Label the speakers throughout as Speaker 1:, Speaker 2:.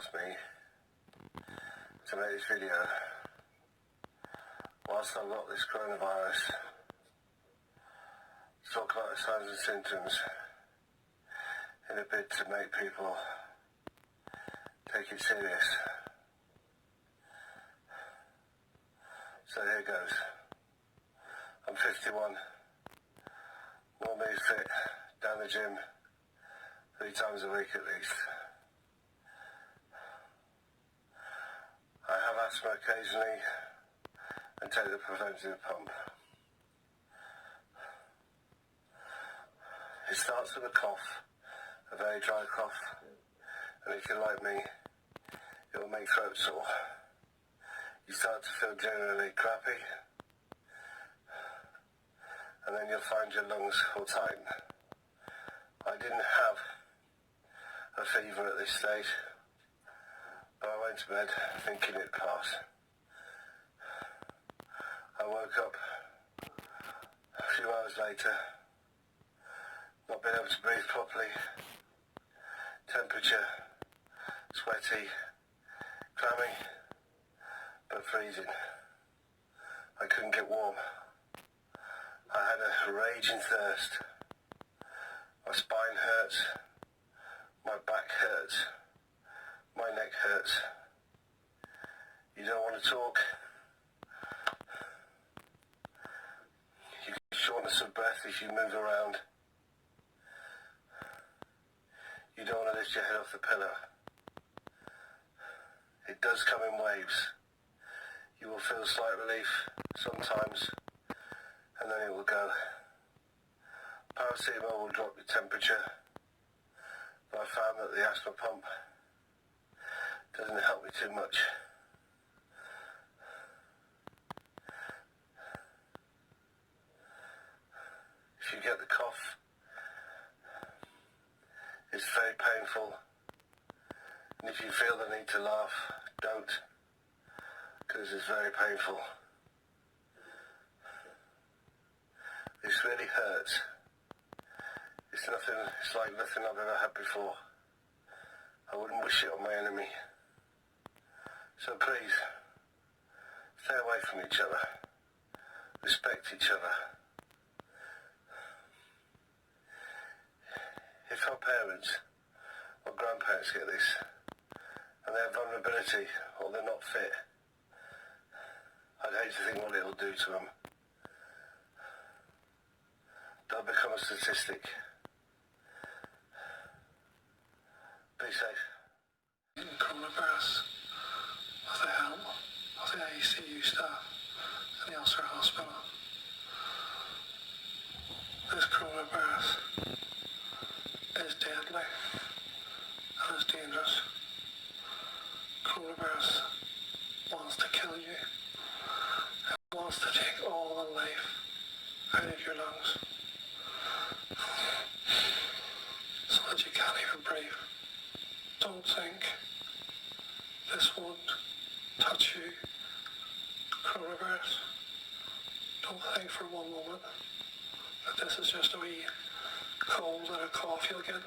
Speaker 1: asked me to make this video whilst I've got this coronavirus, to talk about the signs and symptoms in a bid to make people take it serious. So here goes. I'm 51, normally fit, down the gym 3 times a week at least. I have asthma occasionally and take the preventative pump. It starts with a cough, a very dry cough, and if you're like me, it will make throat sore. You start to feel generally crappy, and then you'll find your lungs will tighten. I didn't have a fever at this stage, but I went to bed thinking it'd pass. I woke up a few hours later, not being able to breathe properly, temperature, sweaty, clammy, but freezing. I couldn't get warm. I had a raging thirst. My spine hurts, my back hurts, my neck hurts. You don't want to talk. You get shortness of breath if you move around. You don't want to lift your head off the pillow. It does come in waves. You will feel slight relief sometimes, and then it will go. Paracetamol will drop your temperature, but I found that the asthma pump doesn't help me too much. If you get the cough, it's very painful, and if you feel the need to laugh, don't, because it's very painful. This really hurts. It's like nothing I've ever had before. I wouldn't wish it on my enemy. So please, stay away from each other. Respect each other. If our parents or grandparents get this, and they have vulnerability, or they're not fit, I'd hate to think what it'll do to them. They'll become a statistic. Be safe.
Speaker 2: Coronavirus, with the help of the ICU staff and the Ulster Hospital. This coronavirus is deadly and is dangerous. Coronavirus wants to kill you. It wants to take all the life out of your lungs, so that you can't even breathe. Don't think this won't touch you, coronavirus. Don't think for one moment that this is just a wee cold and a cough you'll get.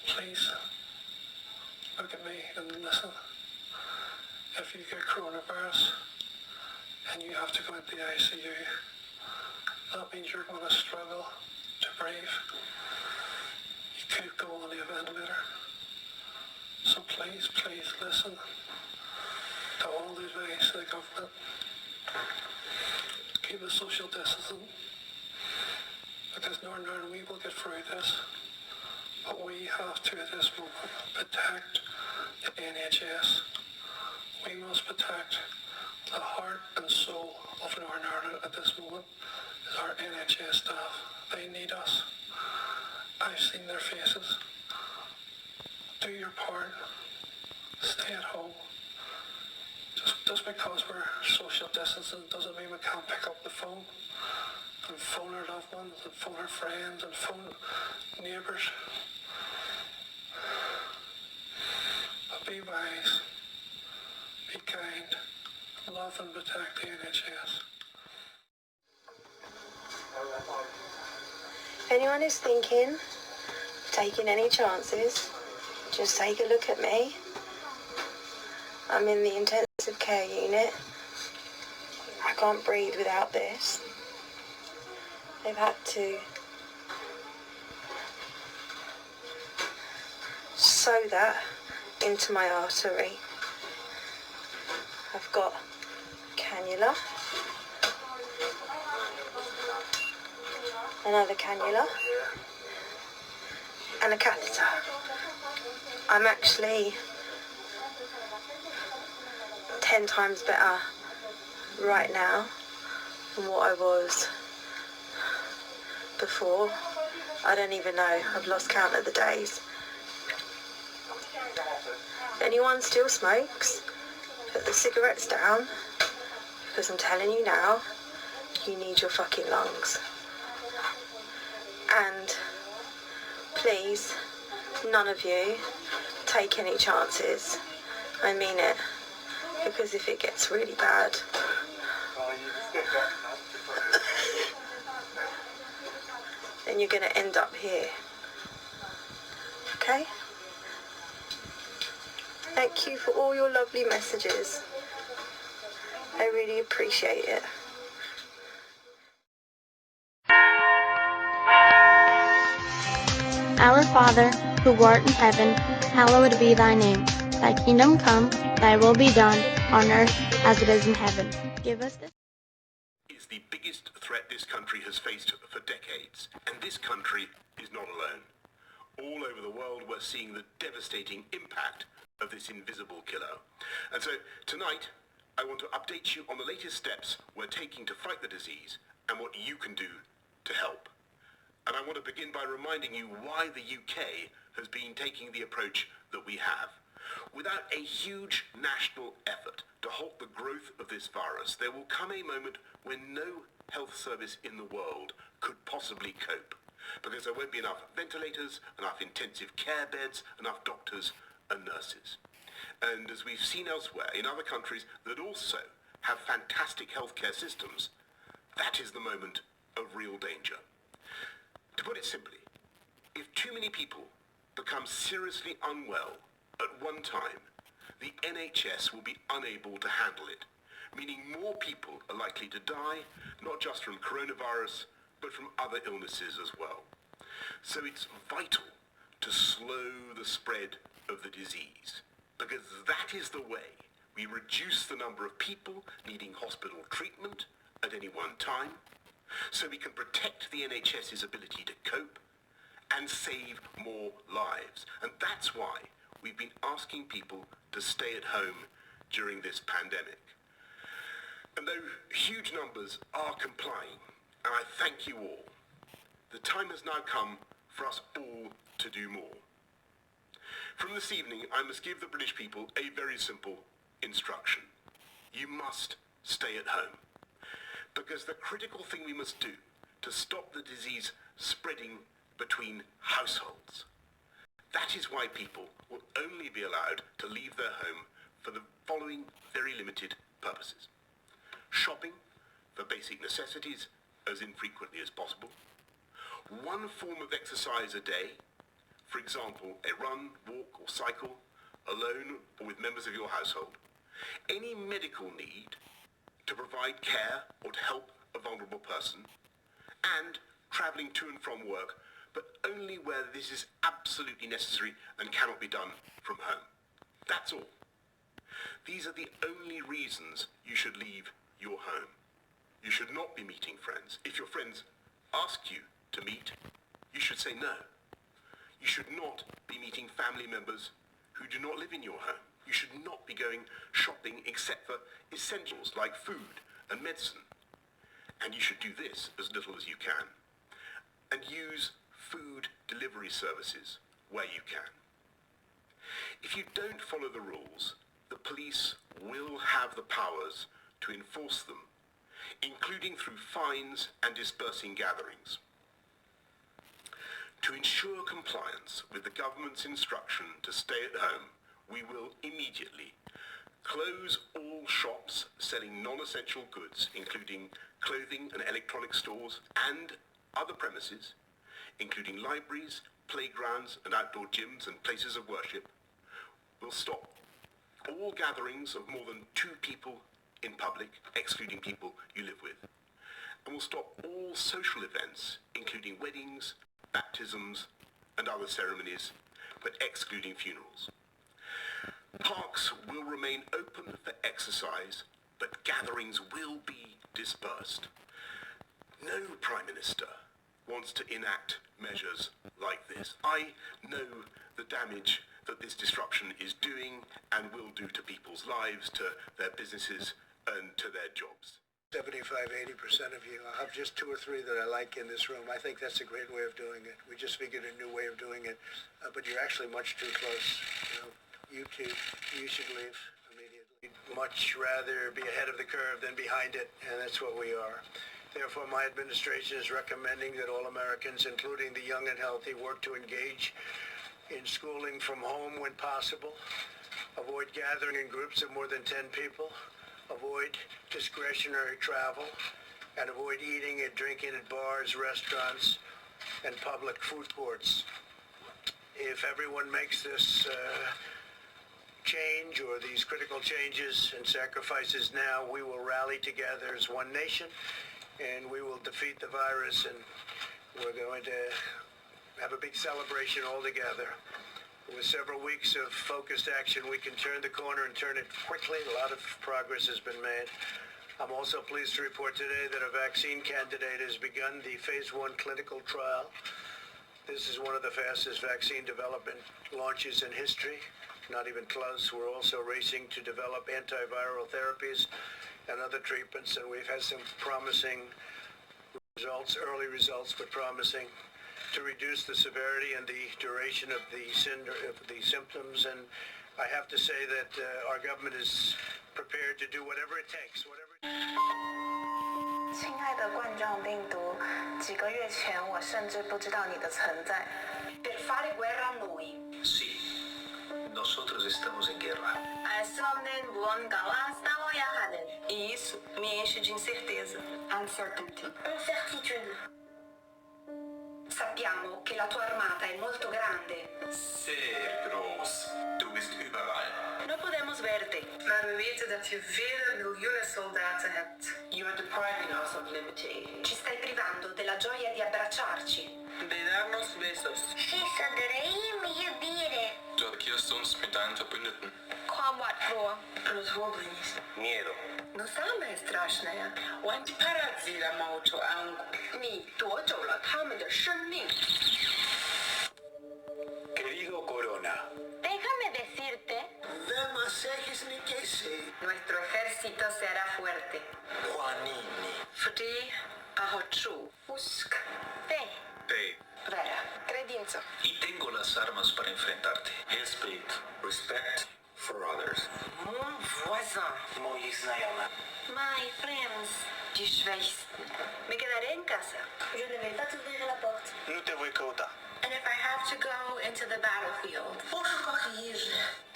Speaker 2: Please look at me and listen. If you get coronavirus and you have to go into the ICU, that means you're going to struggle to breathe. You could go on the ventilator. So please, please listen to all the advice of the government. Keep a social distancing, because Northern Ireland, we will get through this, but we have to at this moment protect the NHS. We must protect the heart and soul of Northern Ireland at this moment, is our NHS staff. They need us. I've seen their faces. Do your part. Stay at home. Just because we're social distancing doesn't mean we can't pick up the phone and phone our loved ones and phone our friends and phone neighbours. But be wise, be kind, love and protect the NHS.
Speaker 3: Anyone who's thinking of taking any chances, just take a look at me I'm in the intensive care unit. I can't breathe without this. They've had to sew that into my artery. I've got cannula, another cannula, and a catheter. I'm actually 10 times better right now than what I was before. I don't even know, I've lost count of the days. If anyone still smokes, put the cigarettes down, because I'm telling you now, you need your fucking lungs. And please, none of you take any chances. I mean it, because if it gets really bad, then you're going to end up here. Okay? Thank you for all your lovely messages. I really appreciate it.
Speaker 4: Our Father, who art in heaven, hallowed be thy name. Thy kingdom come, thy will be done, on earth as it is in heaven. Give us this.
Speaker 5: Is the biggest threat this country has faced for decades, and this country is not alone. All over the world we're seeing the devastating impact of this invisible killer. And so tonight I want to update you on the latest steps we're taking to fight the disease and what you can do to help. And I want to begin by reminding you why the UK has been taking the approach that we have. Without a huge national effort to halt the growth of this virus, there will come a moment when no health service in the world could possibly cope, because there won't be enough ventilators, enough intensive care beds, enough doctors and nurses. And as we've seen elsewhere in other countries that also have fantastic healthcare systems, that is the moment of real danger. To put it simply, if too many people become seriously unwell at one time, the NHS will be unable to handle it, meaning more people are likely to die, not just from coronavirus, but from other illnesses as well. So it's vital to slow the spread of the disease, because that is the way we reduce the number of people needing hospital treatment at any one time, so we can protect the NHS's ability to cope and save more lives. And that's why we've been asking people to stay at home during this pandemic. And though huge numbers are complying, and I thank you all, the time has now come for us all to do more. From this evening, I must give the British people a very simple instruction. You must stay at home. Because the critical thing we must do to stop the disease spreading between households, that is why people will only be allowed to leave their home for the following very limited purposes. Shopping for basic necessities as infrequently as possible. One form of exercise a day, for example, a run, walk or cycle, alone or with members of your household. Any medical need to provide care or to help a vulnerable person, and travelling to and from work, but only where this is absolutely necessary and cannot be done from home. That's all. These are the only reasons you should leave your home. You should not be meeting friends. If your friends ask you to meet, you should say no. You should not be meeting family members who do not live in your home. You should not be going shopping except for essentials like food and medicine. And you should do this as little as you can. And use food delivery services where you can. If you don't follow the rules, the police will have the powers to enforce them, including through fines and dispersing gatherings. To ensure compliance with the government's instruction to stay at home, we will immediately close all shops selling non-essential goods, including clothing and electronic stores, and other premises, including libraries, playgrounds and outdoor gyms and places of worship. We'll stop all gatherings of more than 2 people in public, excluding people you live with. And will stop all social events, including weddings, baptisms, and other ceremonies, but excluding funerals. Parks will remain open for exercise, but gatherings will be dispersed. No Prime Minister wants to enact measures like this. I know the damage that this disruption is doing and will do to people's lives, to their businesses, and to their jobs.
Speaker 6: 75-80% of you. I'll have just 2 or 3 that I like in this room. I think that's a great way of doing it. We just figured a new way of doing it, but you're actually much too close. You two, you should leave immediately. Much rather be ahead of the curve than behind it, and that's what we are. Therefore, my administration is recommending that all Americans, including the young and healthy, work to engage in schooling from home when possible, avoid gathering in groups of more than 10 people, avoid discretionary travel, and avoid eating and drinking at bars, restaurants, and public food courts. If everyone makes this change or these critical changes and sacrifices now, we will rally together as one nation and we will defeat the virus, and we're going to have a big celebration all together. With several weeks of focused action, we can turn the corner and turn it quickly. A lot of progress has been made. I'm also pleased to report today that a vaccine candidate has begun the phase 1 clinical trial. This is one of the fastest vaccine development launches in history. Not even close. We're also racing to develop antiviral therapies and other treatments, and we've had some promising results, early results, but promising, to reduce the severity and the duration of the symptoms. And I have to say that our government is prepared to do whatever it takes.
Speaker 7: 亲爱的冠状病毒，几个月前我甚至不知道你的存在。Per fare guerra a noi.
Speaker 8: Sí, nosotros estamos en guerra.
Speaker 7: E isso me enche de incerteza. Uncertainty. Incertitude. Sappiamo che la tua armata è molto grande.
Speaker 8: Sehr groß. Du bist überall.
Speaker 7: No podemos verte.
Speaker 9: Maar we weten dat je vele miljoenen soldaten hebt.
Speaker 7: You are depriving us of liberty. Ci stai privando della gioia di abbracciarci.
Speaker 9: De darnos besos.
Speaker 8: Du attackierst uns mit deinen Verbündeten.
Speaker 7: ความหวาดกลัว
Speaker 9: Rozhodljenost.
Speaker 8: Miedo.
Speaker 7: No same strašne.
Speaker 9: 我 antiparazira maučo angu.
Speaker 7: 你夺走了他们的生命。
Speaker 6: Querido Corona.
Speaker 4: Déjame decirte.
Speaker 6: Δεν μας έχεις νικήσει.
Speaker 7: Nuestro ejército se hará fuerte.
Speaker 6: Juanini.
Speaker 7: Fordi a har tro.
Speaker 4: Husk. Fe.
Speaker 8: Faith.
Speaker 7: Vera. Credință.
Speaker 8: Y tengo las armas para enfrentarte. Respect. Respect for others.
Speaker 7: Mon voisin.
Speaker 6: Moich znajomych.
Speaker 4: My friends.
Speaker 7: Die schwächsten. Me quedaré en casa.
Speaker 4: Je ne vais pas t'ouvrir la porte.
Speaker 6: Nu te voi căuta.
Speaker 7: And if I have to go into the battlefield.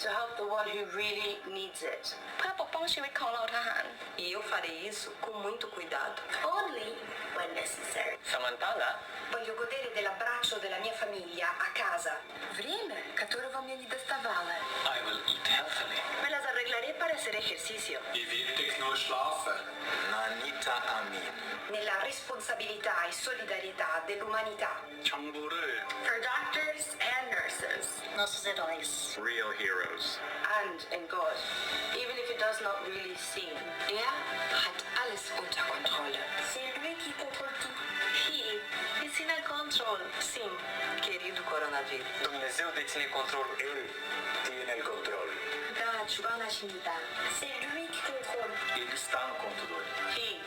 Speaker 7: To help the one who really needs it.
Speaker 4: เพื่อปกป้องชีวิตของเราทหาร
Speaker 7: E eu farei isso com muito cuidado.
Speaker 4: Only when necessary.
Speaker 8: Samantala.
Speaker 7: Voglio godere dell'abbraccio della mia famiglia a casa.
Speaker 9: Время, которого мне не доставало.
Speaker 8: I will eat healthily.
Speaker 7: Me las arreglaré para hacer ejercicio.
Speaker 8: Ich werde nur schlafen. Nanita Amin.
Speaker 7: Nella responsabilità e solidarietà dell'umanità.
Speaker 8: Chambure.
Speaker 7: For doctors and nurses.
Speaker 4: Nossos heróis.
Speaker 8: Real heroes.
Speaker 7: And in God. Even if it does not really seem. Hat alles unter Kontrolle.
Speaker 4: C'est lui qui contrôle tout.
Speaker 7: He is in control. Sim, querido coronavírus.
Speaker 8: Dumnezeu deține controlul.
Speaker 6: El tiene el control.
Speaker 7: Da, ciubanașimita.
Speaker 4: C'est lui qui contrôle.
Speaker 8: Ele está no controle.
Speaker 7: He